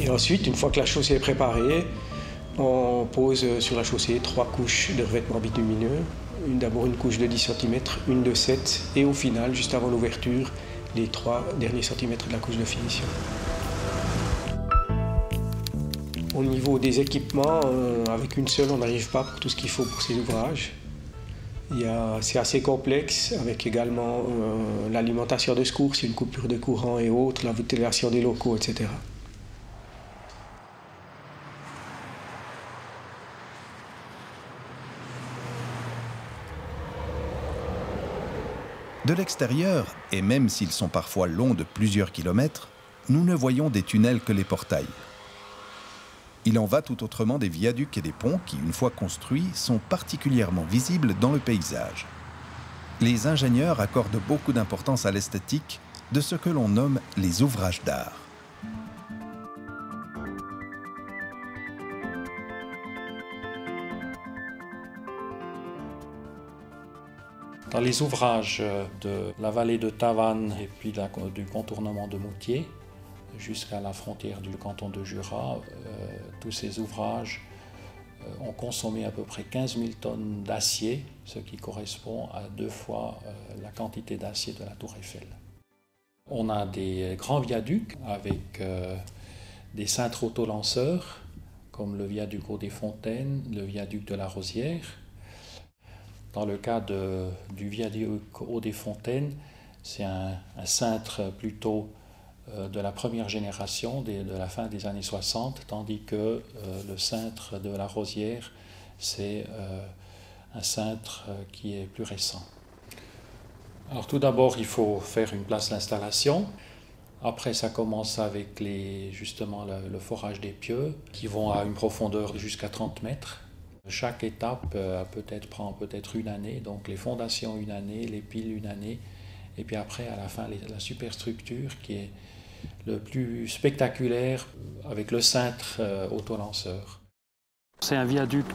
Et ensuite, une fois que la chaussée est préparée, on pose sur la chaussée 3 couches de revêtement bitumineux. D'abord une couche de 10 cm, une de 7 et au final, juste avant l'ouverture, les 3 derniers centimètres de la couche de finition. Au niveau des équipements, avec une seule, on n'arrive pas pour tout ce qu'il faut pour ces ouvrages. C'est assez complexe, avec également l'alimentation de secours, s'il y a une coupure de courant et autres, la ventilation des locaux, etc. De l'extérieur, et même s'ils sont parfois longs de plusieurs kilomètres, nous ne voyons des tunnels que les portails. Il en va tout autrement des viaducs et des ponts qui, une fois construits, sont particulièrement visibles dans le paysage. Les ingénieurs accordent beaucoup d'importance à l'esthétique de ce que l'on nomme les ouvrages d'art. Dans les ouvrages de la vallée de Tavannes et puis du contournement de Moutier jusqu'à la frontière du canton de Jura, tous ces ouvrages ont consommé à peu près 15 000 tonnes d'acier, ce qui correspond à 2 fois la quantité d'acier de la Tour Eiffel. On a des grands viaducs avec des cintres autolanceurs, comme le viaduc Haut des Fontaines, le viaduc de la Rosière. Dans le cas du viaduc Haut des Fontaines, c'est un cintre plutôt de la première génération, de la fin des années 60, tandis que le cintre de la Rosière, c'est un cintre qui est plus récent. Alors tout d'abord, il faut faire une place d'installation Après, ça commence avec justement le forage des pieux qui vont à une profondeur jusqu'à 30 mètres. Chaque étape prend peut-être une année, donc les fondations une année, les piles une année, et puis après, à la fin, la superstructure qui est le plus spectaculaire avec le cintre autolanceur. C'est un viaduc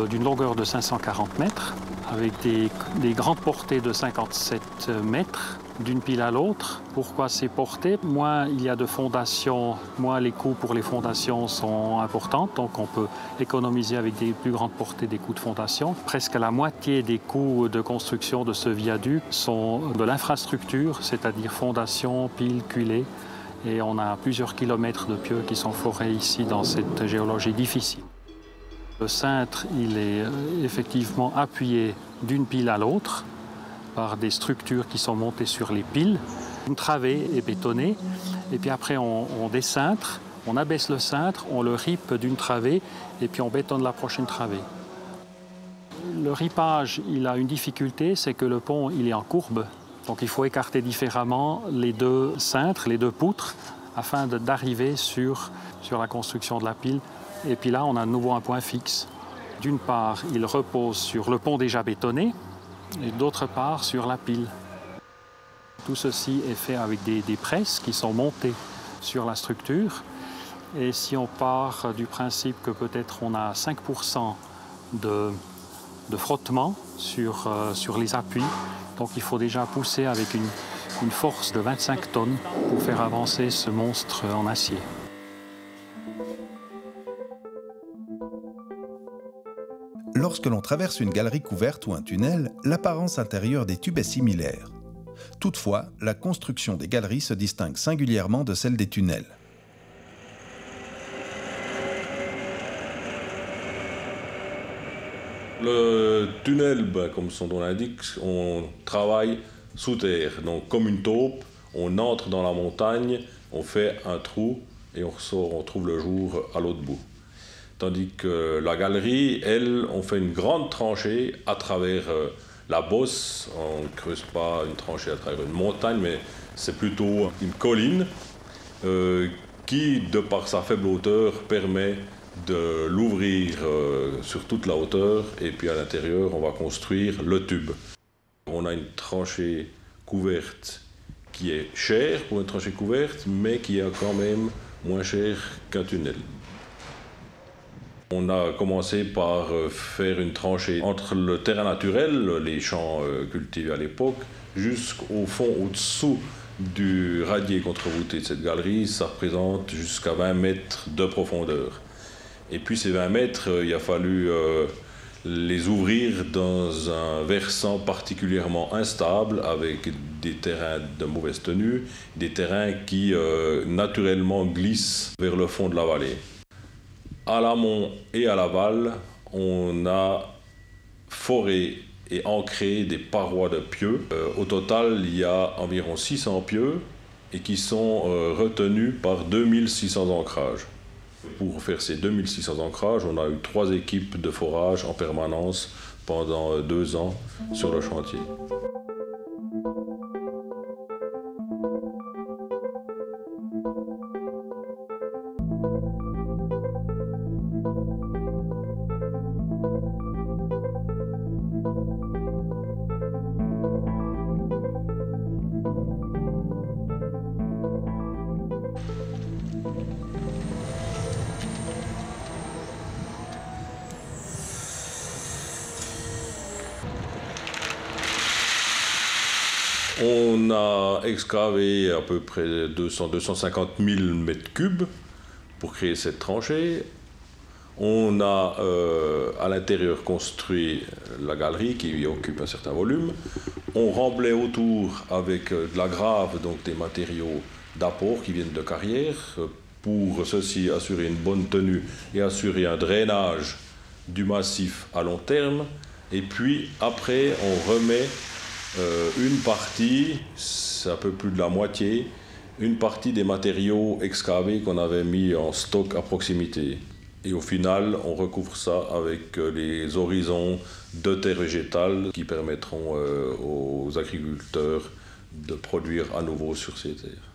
d'une longueur de 540 mètres, avec des grandes portées de 57 mètres d'une pile à l'autre. Pourquoi ces portées? Moins il y a de fondations, moins les coûts pour les fondations sont importants, donc on peut économiser avec des plus grandes portées des coûts de fondation. Presque la moitié des coûts de construction de ce viaduc sont de l'infrastructure, c'est-à-dire fondation, piles, culées, et on a plusieurs kilomètres de pieux qui sont forés ici dans cette géologie difficile. Le cintre, il est effectivement appuyé d'une pile à l'autre par des structures qui sont montées sur les piles. Une travée est bétonnée et puis après on décintre, on abaisse le cintre, on le ripe d'une travée et puis on bétonne la prochaine travée. Le ripage, il a une difficulté, c'est que le pont il est en courbe. Donc il faut écarter différemment les deux cintres, les deux poutres, afin d'arriver sur la construction de la pile. Et puis là, on a de nouveau un point fixe. D'une part, il repose sur le pont déjà bétonné, et d'autre part, sur la pile. Tout ceci est fait avec des presses qui sont montées sur la structure. Et si on part du principe que peut-être on a 5% de frottement sur les appuis, donc il faut déjà pousser avec une force de 25 tonnes pour faire avancer ce monstre en acier. Lorsque l'on traverse une galerie couverte ou un tunnel, l'apparence intérieure des tubes est similaire. Toutefois, la construction des galeries se distingue singulièrement de celle des tunnels. Le tunnel, comme son nom l'indique, on travaille sous terre. Donc comme une taupe, on entre dans la montagne, on fait un trou et on ressort, on trouve le jour à l'autre bout. Tandis que la galerie, elle, on fait une grande tranchée à travers la bosse. On ne creuse pas une tranchée à travers une montagne, mais c'est plutôt une colline qui, de par sa faible hauteur, permet de l'ouvrir sur toute la hauteur. Et puis à l'intérieur, on va construire le tube. On a une tranchée couverte qui est chère pour une tranchée couverte, mais qui est quand même moins chère qu'un tunnel. On a commencé par faire une tranchée entre le terrain naturel, les champs cultivés à l'époque, jusqu'au fond, au-dessous du radier contre-voûté de cette galerie. Ça représente jusqu'à 20 mètres de profondeur. Et puis ces 20 mètres, il a fallu les ouvrir dans un versant particulièrement instable, avec des terrains de mauvaise tenue, des terrains qui naturellement glissent vers le fond de la vallée. À l'amont et à l'aval, on a foré et ancré des parois de pieux. Au total, il y a environ 600 pieux et qui sont retenus par 2600 ancrages. Pour faire ces 2600 ancrages, on a eu 3 équipes de forage en permanence pendant 2 ans sur le chantier. On a excavé à peu près 250 000 mètres cubes pour créer cette tranchée. On a à l'intérieur construit la galerie qui occupe un certain volume. On remblait autour avec de la grave, donc des matériaux d'apport qui viennent de carrière, pour ceci assurer une bonne tenue et assurer un drainage du massif à long terme. Et puis après, on remet une partie, c'est un peu plus de la moitié, une partie des matériaux excavés qu'on avait mis en stock à proximité. Et au final, on recouvre ça avec les horizons de terre végétale qui permettront aux agriculteurs de produire à nouveau sur ces terres.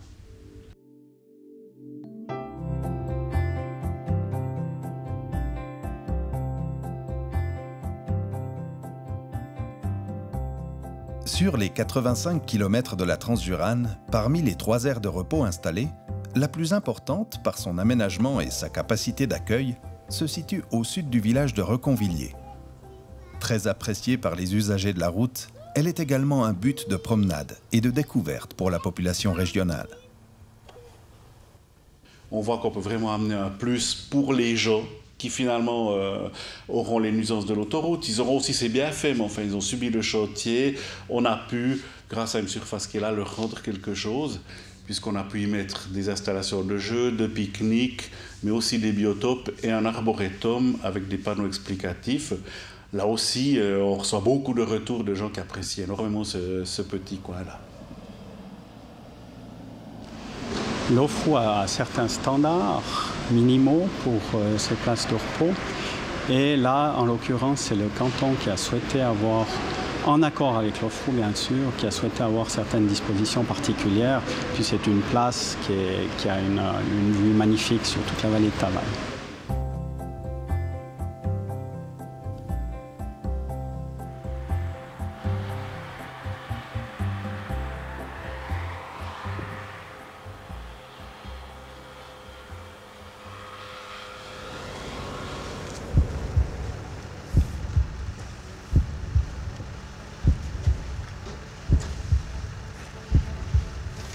Sur les 85 km de la Transjurane, parmi les 3 aires de repos installées, la plus importante, par son aménagement et sa capacité d'accueil, se situe au sud du village de Reconvilliers. Très appréciée par les usagers de la route, elle est également un but de promenade et de découverte pour la population régionale. On voit qu'on peut vraiment amener un plus pour les gens qui finalement auront les nuisances de l'autoroute. Ils auront aussi ses bienfaits, mais enfin ils ont subi le chantier. On a pu, grâce à une surface qui est là, leur rendre quelque chose, puisqu'on a pu y mettre des installations de jeux, de pique-nique, mais aussi des biotopes et un arboretum avec des panneaux explicatifs. Là aussi, on reçoit beaucoup de retours de gens qui apprécient énormément ce petit coin-là. L'OFRO a certains standards minimaux pour ces places de repos. Et là, en l'occurrence, c'est le canton qui a souhaité avoir, en accord avec l'OFRO bien sûr, qui a souhaité avoir certaines dispositions particulières. Puis c'est une place qui a une vue magnifique sur toute la vallée de Tavannes.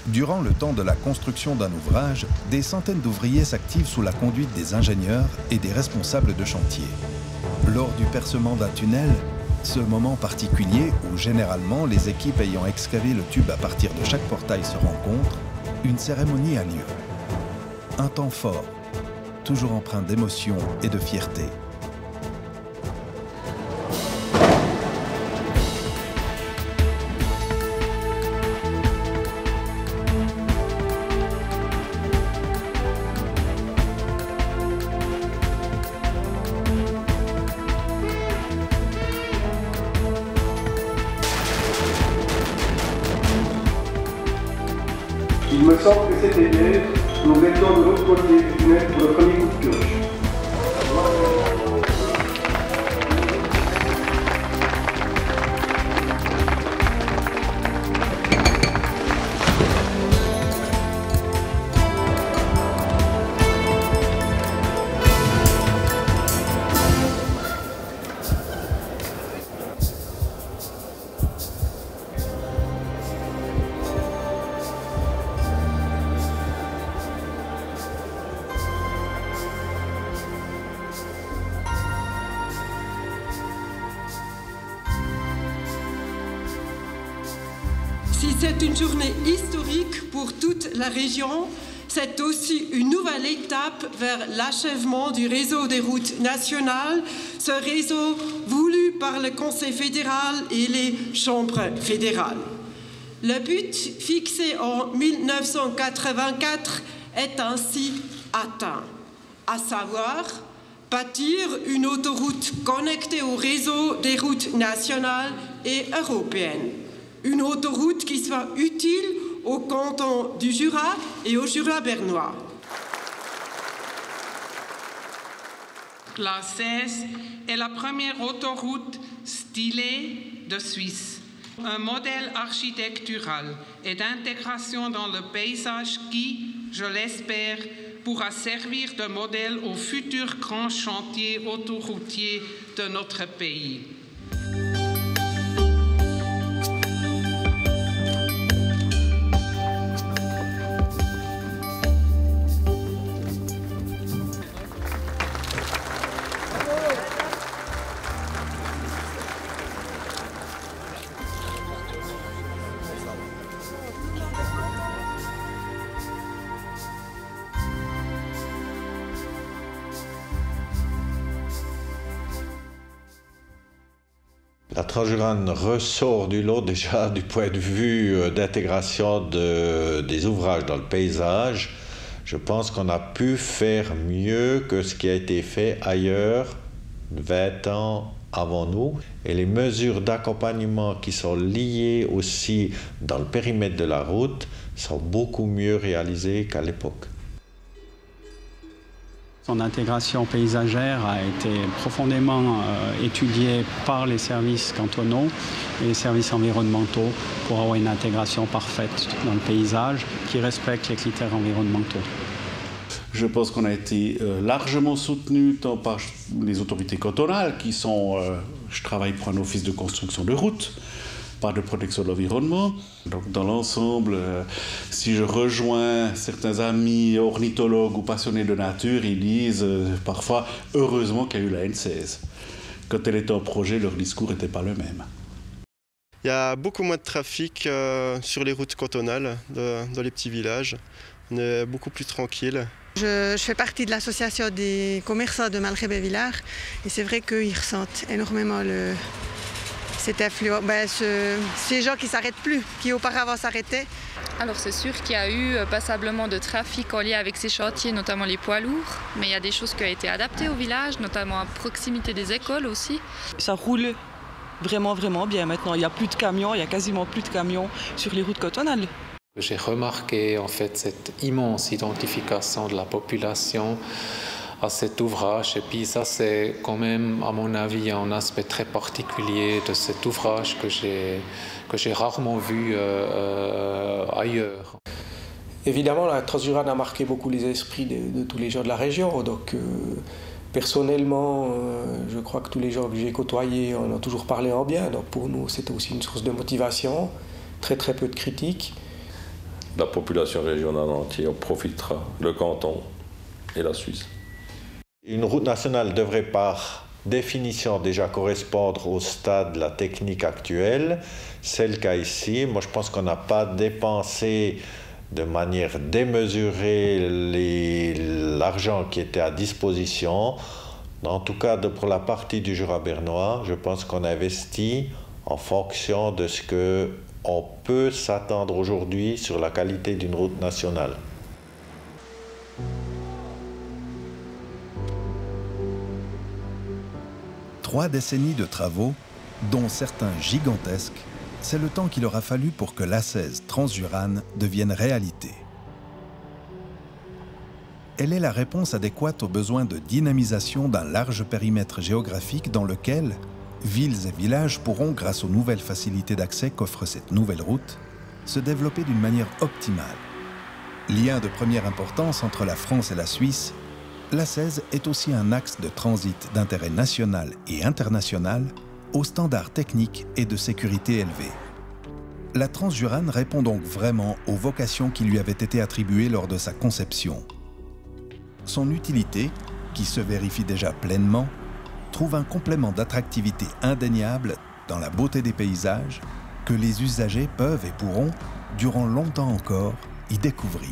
Durant le temps de la construction d'un ouvrage, des centaines d'ouvriers s'activent sous la conduite des ingénieurs et des responsables de chantier. Lors du percement d'un tunnel, ce moment particulier où généralement les équipes ayant excavé le tube à partir de chaque portail se rencontrent, une cérémonie a lieu. Un temps fort, toujours empreint d'émotion et de fierté. Il me semble que c'était hier, nous étions de l'autre côté du tunnel pour le premier coup de pioche. Si c'est une journée historique pour toute la région, c'est aussi une nouvelle étape vers l'achèvement du réseau des routes nationales, ce réseau voulu par le Conseil fédéral et les chambres fédérales. Le but fixé en 1984 est ainsi atteint, à savoir bâtir une autoroute connectée au réseau des routes nationales et européennes. Une autoroute qui soit utile au canton du Jura et au Jura bernois. La 16 est la première autoroute stylée de Suisse. Un modèle architectural et d'intégration dans le paysage qui, je l'espère, pourra servir de modèle aux futurs grands chantiers autoroutiers de notre pays. La Transjurane ressort du lot déjà du point de vue d'intégration des ouvrages dans le paysage. Je pense qu'on a pu faire mieux que ce qui a été fait ailleurs 20 ans avant nous. Et les mesures d'accompagnement qui sont liées aussi dans le périmètre de la route sont beaucoup mieux réalisées qu'à l'époque. Son intégration paysagère a été profondément étudiée par les services cantonaux et les services environnementaux pour avoir une intégration parfaite dans le paysage qui respecte les critères environnementaux. Je pense qu'on a été largement soutenu tant par les autorités cantonales qui sont, je travaille pour un office de construction de routes, par de protection de l'environnement. Donc dans l'ensemble, si je rejoins certains amis ornithologues ou passionnés de nature, ils disent parfois « heureusement qu'il y a eu la N16 ». Quand elle était en projet, leur discours n'était pas le même. Il y a beaucoup moins de trafic sur les routes cantonales dans les petits villages. On est beaucoup plus tranquille. Je fais partie de l'association des commerçants de Malrebet-Villars et c'est vrai qu'ils ressentent énormément cette influence, ces gens qui ne s'arrêtent plus, qui auparavant s'arrêtaient. Alors c'est sûr qu'il y a eu passablement de trafic en lien avec ces chantiers, notamment les poids lourds, mais il y a des choses qui ont été adaptées au village, notamment à proximité des écoles aussi. Ça roule vraiment bien maintenant, il n'y a plus de camions, il y a quasiment plus de camions sur les routes cantonales. J'ai remarqué en fait cette immense identification de la population à cet ouvrage et puis ça c'est quand même à mon avis un aspect très particulier de cet ouvrage que j'ai rarement vu ailleurs. Évidemment la Transjurane a marqué beaucoup les esprits de tous les gens de la région, donc personnellement je crois que tous les gens que j'ai côtoyés en ont toujours parlé en bien, donc pour nous c'était aussi une source de motivation, très peu de critiques. La population régionale entière profitera, le canton et la Suisse. Une route nationale devrait par définition déjà correspondre au stade de la technique actuelle. C'est le cas ici. Moi, je pense qu'on n'a pas dépensé de manière démesurée l'argent qui était à disposition. En tout cas, pour la partie du Jura bernois, je pense qu'on investit en fonction de ce qu'on peut s'attendre aujourd'hui sur la qualité d'une route nationale. Trois décennies de travaux, dont certains gigantesques, c'est le temps qu'il aura fallu pour que l'A16 Transjurane devienne réalité. Elle est la réponse adéquate aux besoins de dynamisation d'un large périmètre géographique dans lequel villes et villages pourront, grâce aux nouvelles facilités d'accès qu'offre cette nouvelle route, se développer d'une manière optimale. Lien de première importance entre la France et la Suisse, l'A16 est aussi un axe de transit d'intérêt national et international aux standards techniques et de sécurité élevés. La Transjurane répond donc vraiment aux vocations qui lui avaient été attribuées lors de sa conception. Son utilité, qui se vérifie déjà pleinement, trouve un complément d'attractivité indéniable dans la beauté des paysages que les usagers peuvent et pourront, durant longtemps encore, y découvrir.